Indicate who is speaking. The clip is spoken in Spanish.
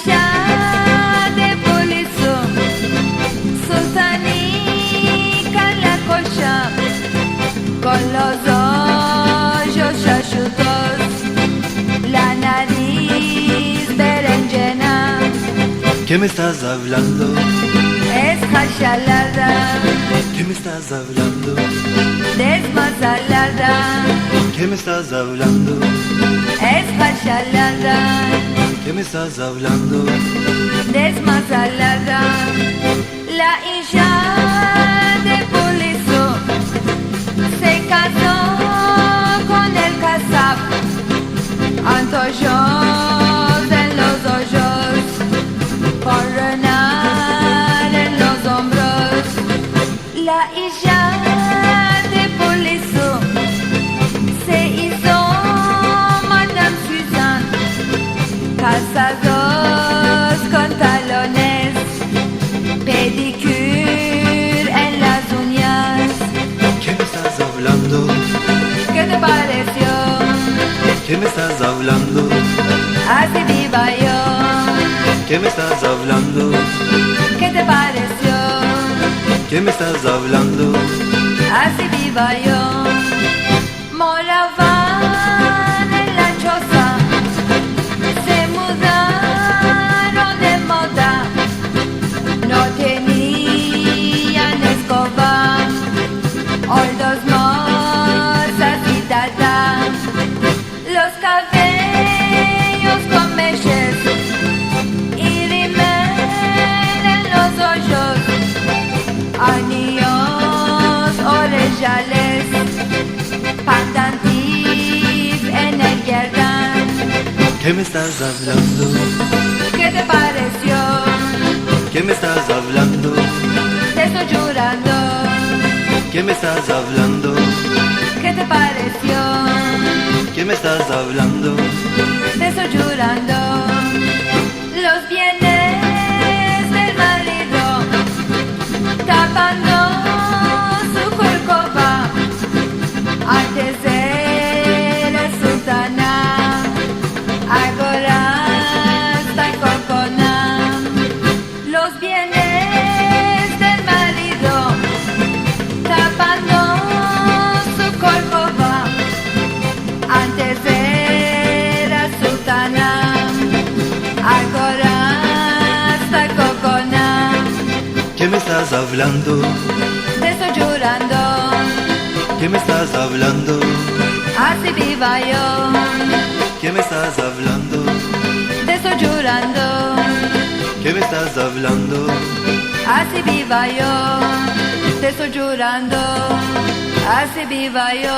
Speaker 1: isha de Poliso, Sultanica la cocha, con los ojos chachutos, la nariz berenjena.
Speaker 2: ¿Qué me estás hablando?
Speaker 1: Es jachalada,
Speaker 2: ¿Qué me estás hablando?
Speaker 1: desmazalada.
Speaker 2: ¿Qué me estás hablando?
Speaker 1: Es jachalada,
Speaker 2: ¿Qué me estás hablando?
Speaker 1: desmazalada. La hija de Poliso se casó con el Kazap, antojos en los ojos, con renar en los hombros. La hija de Poliso se hizo Madame Suzanne, calzados con talones, pedicure en las uñas.
Speaker 2: ¿Qué me estás hablando?
Speaker 1: ¿Qué te pareció?
Speaker 2: ¿Qué me estás hablando?
Speaker 1: Así viva yo.
Speaker 2: ¿Qué me estás hablando?
Speaker 1: ¿Qué te pareció?
Speaker 2: ¿Qué me estás hablando?
Speaker 1: Así viva yo. Moraban en la choza, se mudaron de moda, no tenían escoba, hoy dos morsas y tata, los cabellos con meches y rímel en los ojos, anillos orejales, pandantis en el yerdan.
Speaker 2: ¿Qué me estás hablando?
Speaker 1: ¿Qué te pareció?
Speaker 2: ¿Qué me estás hablando?
Speaker 1: Te estoy llorando.
Speaker 2: ¿Qué me estás hablando?
Speaker 1: ¿Qué te pareció?
Speaker 2: ¿Qué me estás hablando?
Speaker 1: Te estoy llorando. Los bienes del marido tapando su corcova, antes era sultana, ahora está cocona. Los bienes del marido tapando su corcova, antes era sultana, ahora está cocona.
Speaker 2: ¿Qué me estás hablando?
Speaker 1: Te estoy llorando,
Speaker 2: ¿Qué me estás hablando?
Speaker 1: así viva yo.
Speaker 2: ¿Qué me estás hablando?
Speaker 1: Te estoy llorando,
Speaker 2: ¿Qué me estás hablando?
Speaker 1: así viva yo. Te estoy llorando, así viva yo.